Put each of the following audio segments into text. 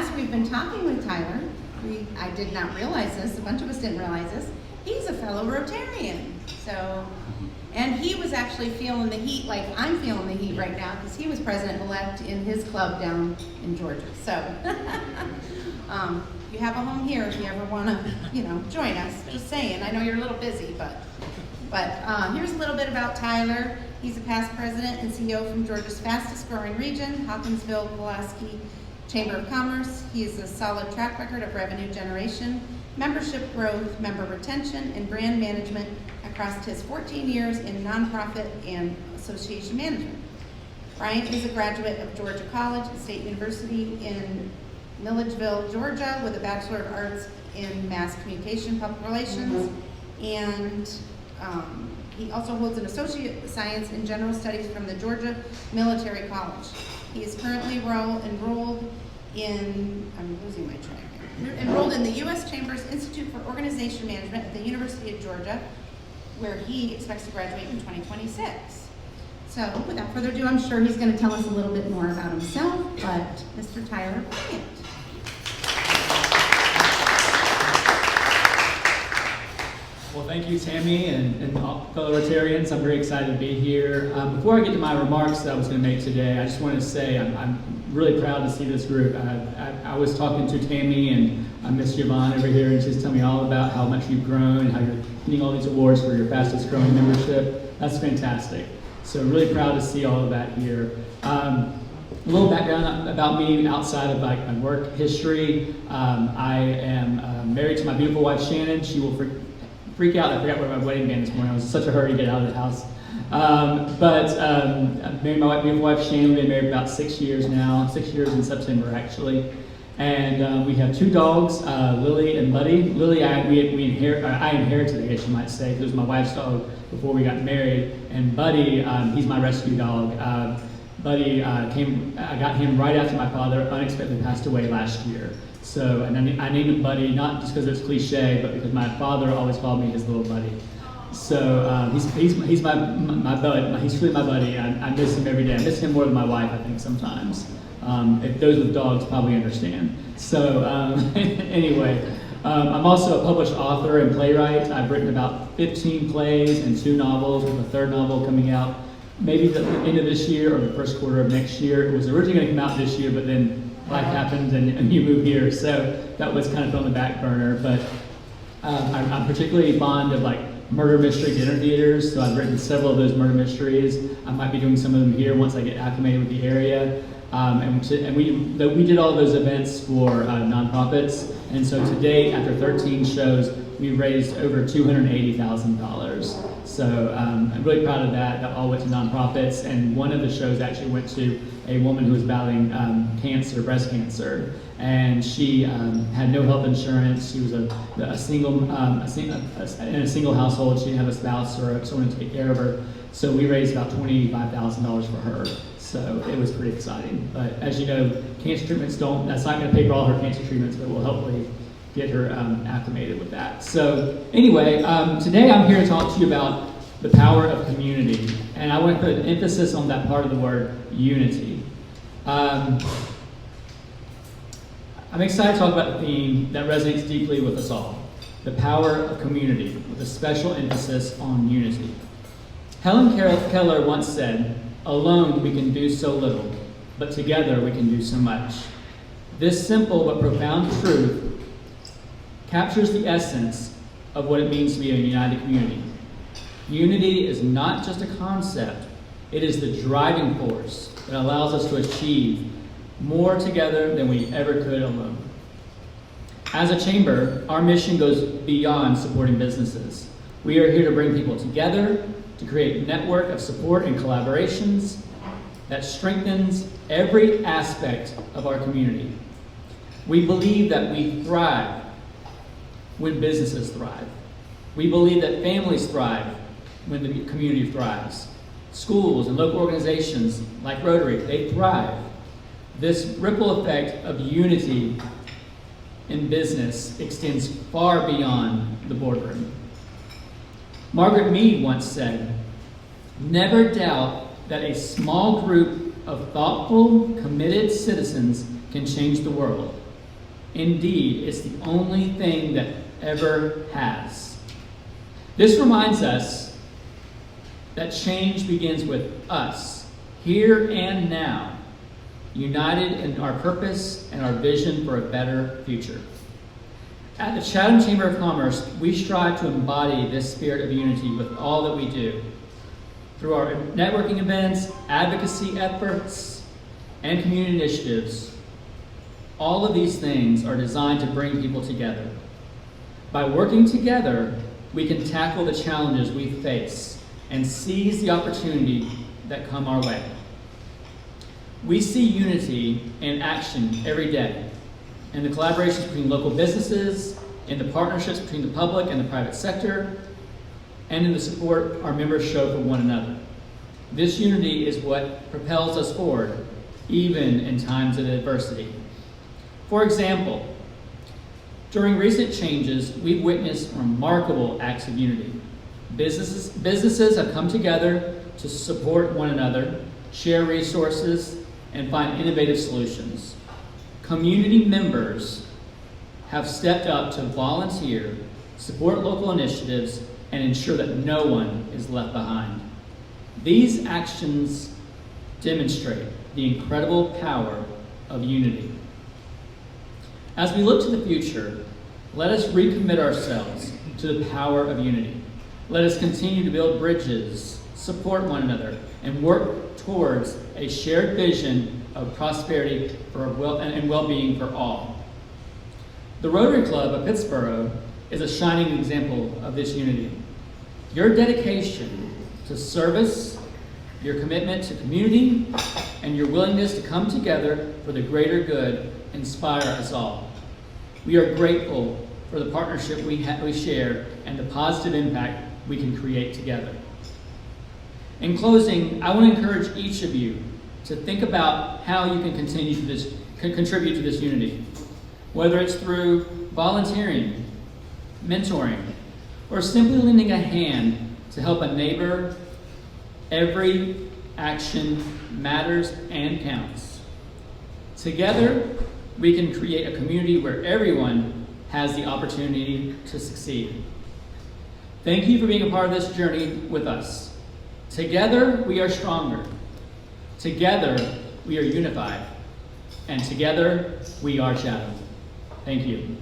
as we've been talking with Tyler, I did not realize this, a bunch of us didn't realize this, he's a fellow Rotarian. So, and he was actually feeling the heat like I'm feeling the heat right now because he was president-elect in his club down in Georgia. So, you have a home here if you ever want to, join us. Just saying, I know you're a little busy, but here's a little bit about Tyler. He's a past president and CEO from Georgia's fastest growing region, Hawkinsville-Pulaski Chamber of Commerce. He has a solid track record of revenue generation, membership growth, member retention, and brand management across his 14 years in nonprofit and association management. Brant is a graduate of Georgia College and State University in Milledgeville, Georgia, with a Bachelor of Arts in Mass Communication, Public Relations, and he also holds an Associate of Science in General Studies from the Georgia Military College. He is currently enrolled in, enrolled in the U.S. Chambers Institute for Organization Management at the University of Georgia, where he expects to graduate in 2026. So without further ado, I'm sure he's going to tell us a little bit more about himself, but Mr. Tyler Brant. Well, thank you, Tammy, and fellow Rotarians. I'm very excited to be here. Before I get to my remarks that I was going to make today, I just want to say I'm really proud to see this group. I was talking to Tammy and Miss Yvonne over here, and she's telling me all about how much you've grown and how you're getting all these awards for your fastest growing membership. That's fantastic. So really proud to see all of that here. A little background about me outside of my work history. I am married to my beautiful wife, Shannon. She will freak out. I forgot where my wedding band this morning. I was in such a hurry to get out of the house. But I married my beautiful wife, Shannon. We've been married about 6 years now. 6 years in September, actually. And we have 2 dogs, Lily and Buddy. Lily, I inherited, I guess you might say, because it was my wife's dog before we got married. And Buddy, he's my rescue dog. Buddy I got him right after my father unexpectedly passed away last year. So, and I named him Buddy, not just because it's cliche, but because my father always called me his little buddy. So he's my buddy. He's really my buddy. I miss him every day. I miss him more than my wife, I think, sometimes. If those with dogs probably understand. So anyway, I'm also a published author and playwright. I've written about 15 plays and 2 novels, with a 3rd novel coming out maybe the end of this year or the first quarter of next year. It was originally going to come out this year, but then life happened and you moved here, so that was kind of on the back burner. But I'm particularly fond of murder mystery dinner theaters, so I've written several of those murder mysteries. I might be doing some of them here once I get acclimated with the area. And we did all those events for nonprofits, and so to date, after 13 shows, we've raised over $280,000. So I'm really proud of that. That all went to nonprofits, and one of the shows actually went to a woman who was battling cancer, breast cancer, and she had no health insurance. She was in a single household. She didn't have a spouse or someone to take care of her. So we raised about $25,000 for her. So it was pretty exciting. But as you know, cancer treatments that's not going to pay for all her cancer treatments, but will hopefully get her acclimated with that. So anyway, today I'm here to talk to you about the power of community. And I want to put an emphasis on that part of the word, unity. I'm excited to talk about the theme that resonates deeply with us all, the power of community, with a special emphasis on unity. Helen Keller once said, "Alone we can do so little, but together we can do so much." This simple but profound truth captures the essence of what it means to be a united community. Unity is not just a concept, it is the driving force that allows us to achieve more together than we ever could alone. As a chamber, our mission goes beyond supporting businesses. We are here to bring people together, to create a network of support and collaborations that strengthens every aspect of our community. We believe that we thrive when businesses thrive. We believe that families thrive when the community thrives. Schools and local organizations like Rotary, they thrive. This ripple effect of unity in business extends far beyond the boardroom. Margaret Mead once said, "Never doubt that a small group of thoughtful, committed citizens can change the world. Indeed, it's the only thing that ever has. This reminds us that change begins with us, here and now, united in our purpose and our vision for a better future. At the Chatham Chamber of Commerce, we strive to embody this spirit of unity with all that we do. Through our networking events, advocacy efforts, and community initiatives, all of these things are designed to bring people together. By working together, we can tackle the challenges we face and seize the opportunity that come our way. We see unity in action every day, in the collaborations between local businesses, in the partnerships between the public and the private sector, and in the support our members show for one another. This unity is what propels us forward, even in times of adversity. For example, during recent changes, we've witnessed remarkable acts of unity. Businesses have come together to support one another, share resources, and find innovative solutions. Community members have stepped up to volunteer, support local initiatives, and ensure that no one is left behind. These actions demonstrate the incredible power of unity. As we look to the future, let us recommit ourselves to the power of unity. Let us continue to build bridges, support one another, and work towards a shared vision of prosperity and well-being for all. The Rotary Club of Pittsboro is a shining example of this unity. Your dedication to service, your commitment to community, and your willingness to come together for the greater good inspire us all. We are grateful for the partnership we share and the positive impact we can create together. In closing, I want to encourage each of you to think about how you can contribute to this unity, whether it's through volunteering, mentoring, or simply lending a hand to help a neighbor. Every action matters and counts. Together, we can create a community where everyone has the opportunity to succeed. Thank you for being a part of this journey with us. Together, we are stronger. Together, we are unified. And together, we are Chatham. Thank you.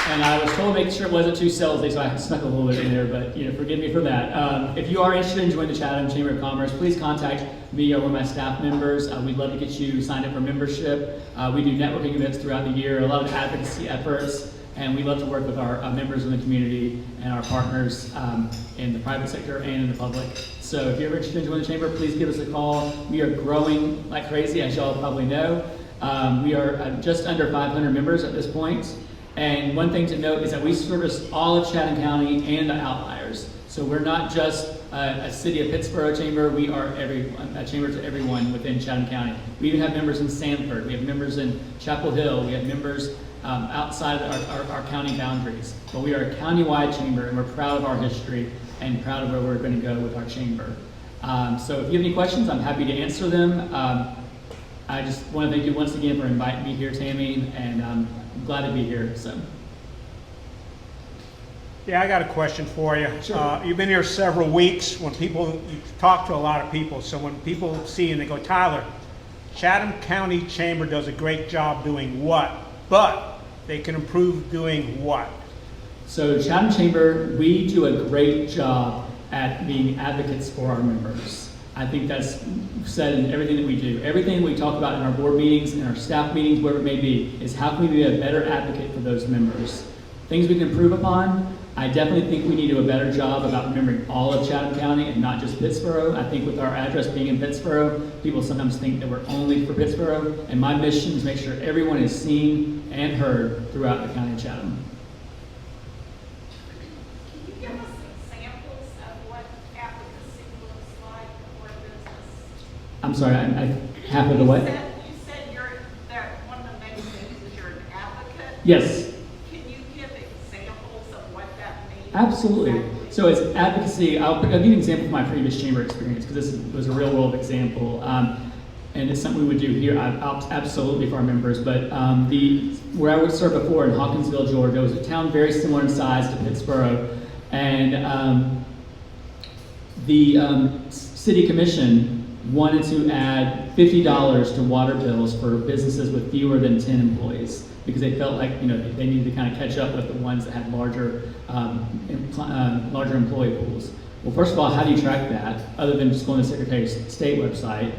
And I was told to make sure it wasn't too salesy, so I snuck a little bit in there, but forgive me for that. If you are interested in joining the Chatham Chamber of Commerce, please contact me or one of my staff members. We'd love to get you signed up for membership. We do networking events throughout the year, a lot of advocacy efforts, and we love to work with our members in the community and our partners in the private sector and in the public. So if you're ever interested in joining the Chamber, please give us a call. We are growing like crazy, as y'all probably know. We are just under 500 members at this point. And one thing to note is that we service all of Chatham County and the outliers. So we're not just a City of Pittsboro chamber, we are a chamber to everyone within Chatham County. We even have members in Sanford, we have members in Chapel Hill, we have members outside our county boundaries. But we are a countywide chamber, and we're proud of our history and proud of where we're going to go with our chamber. So if you have any questions, I'm happy to answer them. I just want to thank you once again for inviting me here, Tammy, and I'm glad to be here. So. Yeah, I got a question for you. Sure. You've been here several weeks. You talk to a lot of people, so when people see you and they go, Tyler, Chatham County Chamber does a great job doing what? But they can improve doing what? So Chatham Chamber, we do a great job at being advocates for our members. I think that's said in everything that we do. Everything we talk about in our board meetings, in our staff meetings, wherever it may be, is how can we be a better advocate for those members. Things we can improve upon, I definitely think we need to do a better job about remembering all of Chatham County and not just Pittsboro. I think with our address being in Pittsboro, people sometimes think that we're only for Pittsboro, and my mission is to make sure everyone is seen and heard throughout the county of Chatham. Can you give us examples of what advocacy looks like for business? I'm sorry, I half of the what? You said that one of the main things is you're an advocate. Yes. Can you give examples of what that means? Absolutely. Exactly? So as advocacy, I'll give you an example of my previous chamber experience, because this was a real world example. and it's something we would do here absolutely for our members. But where I would serve before in Hawkinsville, Georgia, was a town very similar in size to Pittsboro, and the city commission wanted to add $50 to water bills for businesses with fewer than 10 employees, because they felt like they needed to kind of catch up with the ones that had larger employee pools. Well, first of all, how do you track that other than just going to the Secretary of State website?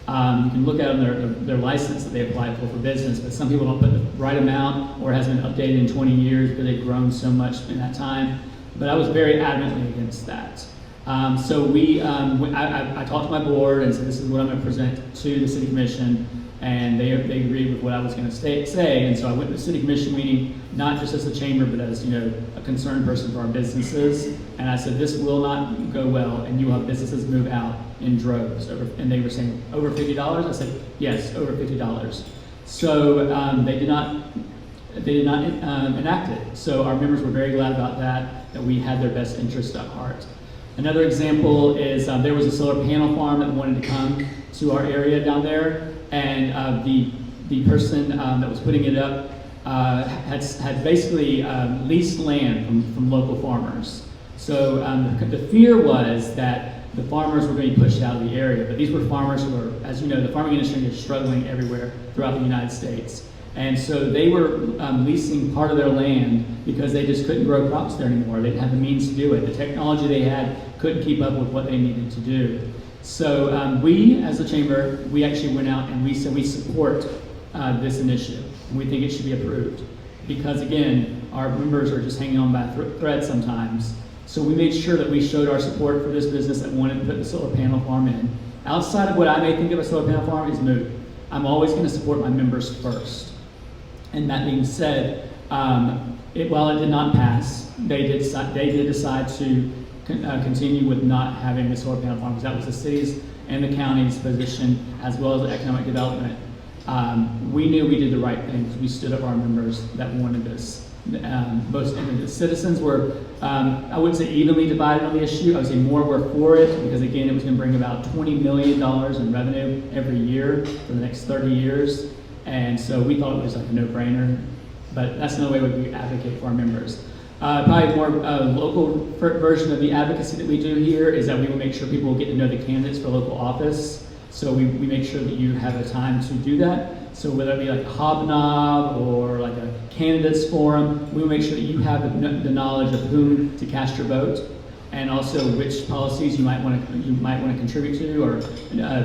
You can look at their license that they applied for business, but some people don't put the right amount or it hasn't been updated in 20 years because they've grown so much in that time. But I was very adamantly against that. So I talked to my board and said, this is what I'm going to present to the city commission, and they agreed with what I was going to say. And so I went to the city commission meeting, not just as a chamber, but as a concerned person for our businesses. And I said, this will not go well, and you will have businesses move out in droves. And they were saying, over $50? I said, yes, over $50. So they did not enact it. So our members were very glad about that we had their best interest at heart. Another example is there was a solar panel farm that wanted to come to our area down there, and the person that was putting it up had basically leased land from local farmers. So the fear was that the farmers were going to be pushed out of the area, but these were farmers who are, as you know, the farming industry is struggling everywhere throughout the United States. And so they were leasing part of their land because they just couldn't grow crops there anymore. They didn't have the means to do it. The technology they had couldn't keep up with what they needed to do. So we, as a chamber, we actually went out and we said we support this initiative. And we think it should be approved. Because again, our members are just hanging on by a thread sometimes. So we made sure that we showed our support for this business that wanted to put the solar panel farm in. Outside of what I may think of a solar panel farm is moot. I'm always going to support my members first. And that being said, while it did not pass, they did decide to continue with not having the solar panel farm, because that was the city's and the county's position, as well as economic development. We knew we did the right thing because we stood up for our members that wanted this. The citizens were, I wouldn't say evenly divided on the issue. I would say more were for it because, again, it was going to bring about $20 million in revenue every year for the next 30 years. And so we thought it was like a no-brainer, but that's another way we advocate for our members. Probably more local version of the advocacy that we do here is that we will make sure people will get to know the candidates for local office. So we make sure that you have a time to do that. So whether it be like a hobnob or like a candidates forum, we will make sure that you have the knowledge of whom to cast your vote, and also which policies you might want to contribute to or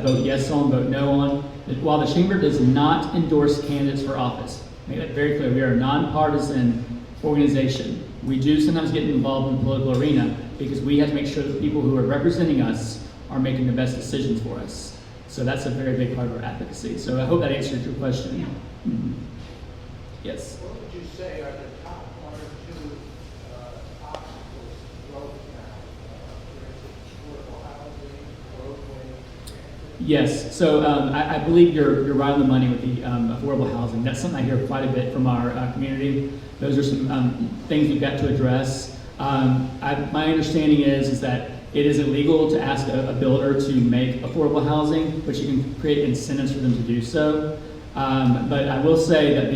vote yes on, vote no on. While the chamber does not endorse candidates for office, make that very clear. We are a nonpartisan organization. We do sometimes get involved in the political arena because we have to make sure that the people who are representing us are making the best decisions for us. So that's a very big part of our advocacy. So I hope that answered your question. Mm-hmm. Yes. What would you say are the top one or two obstacles to growth now? For instance, affordable housing, roadways, transit? Yes. So I believe you're right on the money with the affordable housing. That's something I hear quite a bit from our community. Those are some things we've got to address. My understanding is that it is illegal to ask a builder to make affordable housing, but you can create incentives for them to do so. But I will say that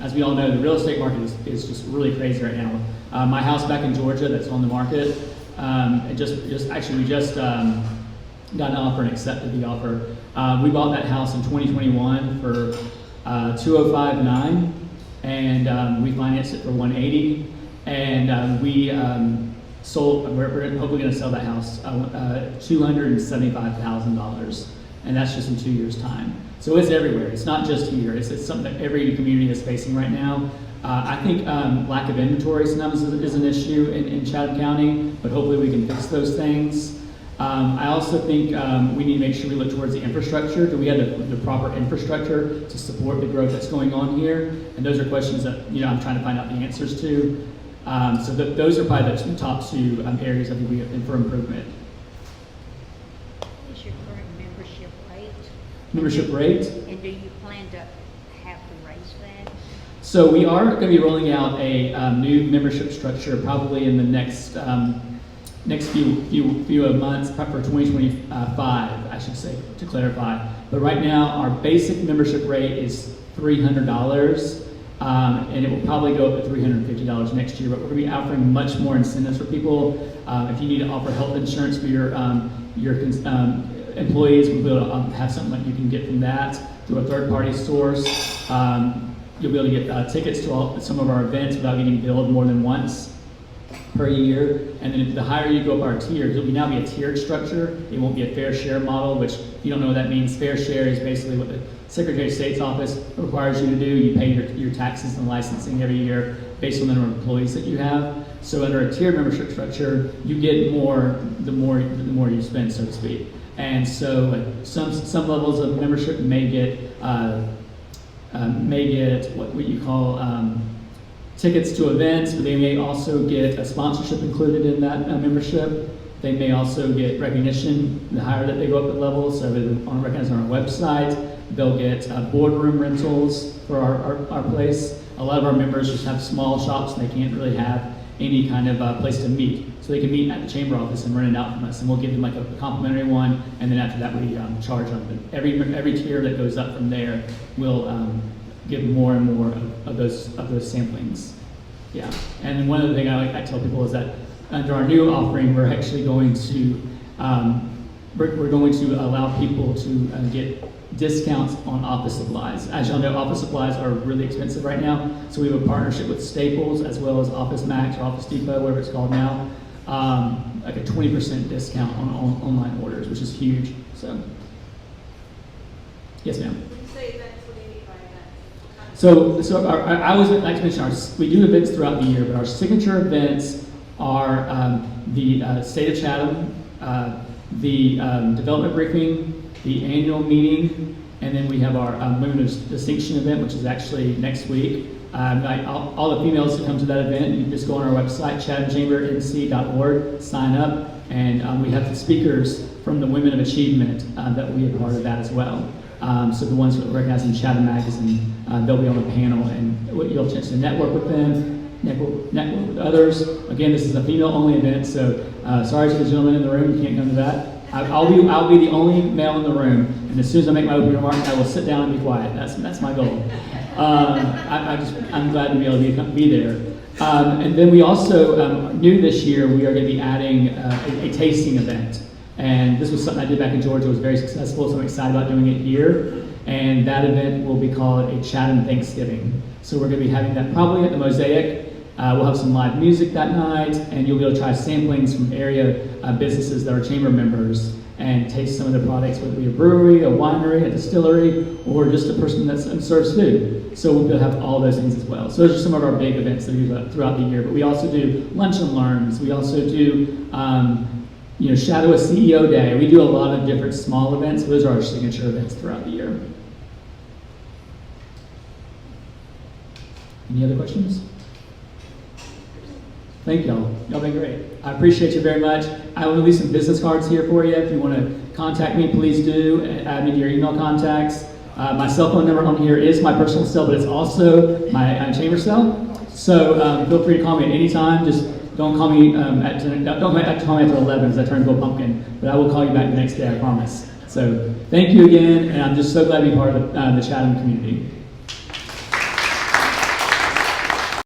as we all know, the real estate market is just really crazy right now. My house back in Georgia that's on the market, we just got an offer and accepted the offer. We bought that house in 2021 for $205,900, and we financed it for $180,000, and we sold. We're hopefully going to sell that house $275,000, and that's just in 2 years' time. So it's everywhere. It's not just here. It's something that every community is facing right now. I think lack of inventory sometimes is an issue in Chatham County, but hopefully we can fix those things. I also think we need to make sure we look towards the infrastructure. Do we have the proper infrastructure to support the growth that's going on here? And those are questions that I'm trying to find out the answers to. So those are probably the top two areas I think we have for improvement. What is your current membership rate? Membership rate? And do you plan to have to raise that? So we are going to be rolling out a new membership structure probably in the next next few months, for 2025, I should say, to clarify. But right now, our basic membership rate is $300, and it will probably go up to $350 next year. But we're going to be offering much more incentives for people. If you need to offer health insurance for your employees, we'll be able to have something that you can get from that through a third-party source. You'll be able to get tickets to some of our events without getting billed more than once per year. And then the higher you go up our tiers, it'll now be a tiered structure. It won't be a fair share model, which if you don't know what that means, fair share is basically what the Secretary of State's office requires you to do. You pay your taxes and licensing every year based on the number of employees that you have. So under a tiered membership structure, you get more the more you spend, so to speak. And so some levels of membership may get what you call tickets to events, but they may also get a sponsorship included in that membership. They may also get recognition the higher that they go up at levels, so they're recognized on our website. They'll get boardroom rentals for our place. A lot of our members just have small shops and they can't really have any kind of place to meet. So they can meet at the chamber office and rent it out from us, and we'll give them like a complimentary one, and then after that we charge them. But every tier that goes up from there will give more and more of those samplings. Yeah, and then one other thing I tell people is that under our new offering, we're actually going to allow people to get discounts on office supplies. As y'all know, office supplies are really expensive right now, so we have a partnership with Staples as well as Office Max or Office Depot, whatever it's called now, like a 20% discount on online orders, which is huge. So, yes, ma'am. When you say events, what do you mean by events? So I always like to mention we do events throughout the year, but our signature events are the State of Chatham, the development briefing, the annual meeting, and then we have our Women of Distinction event, which is actually next week. All the females who come to that event, you can just go on our website, chathamchambernc.org, sign up, and we have the speakers from the Women of Achievement that will be a part of that as well. So the ones recognized in Chatham Magazine, they'll be on the panel, and you'll have a chance to network with them, network with others. Again, this is a female-only event, so sorry to the gentlemen in the room, you can't come to that. I'll be the only male in the room, and as soon as I make my opening remarks, I will sit down and be quiet. That's my goal. I'm glad to be able to be there. And then we also, new this year, we are going to be adding a tasting event. And this was something I did back in Georgia. It was very successful, so I'm excited about doing it here. And that event will be called a Chatham Thanksgiving. So we're going to be having that probably at the Mosaic. We'll have some live music that night, and you'll be able to try samplings from area businesses that are chamber members and taste some of the products, whether it be a brewery, a winery, a distillery, or just a person that serves food. So we'll be able to have all those things as well. So those are some of our big events that we do throughout the year. But we also do lunch and learns. We also do Shadow a CEO Day. We do a lot of different small events. Those are our signature events throughout the year. Any other questions? Thank y'all. Y'all been great. I appreciate you very much. I will leave some business cards here for you. If you want to contact me, please do. Add me to your email contacts. My cell phone number on here is my personal cell, but it's also my chamber cell. So feel free to call me at any time. Just don't call me don't call me after 11 as I turn into a pumpkin. But I will call you back the next day, I promise. So thank you again, and I'm just so glad to be part of the Chatham community.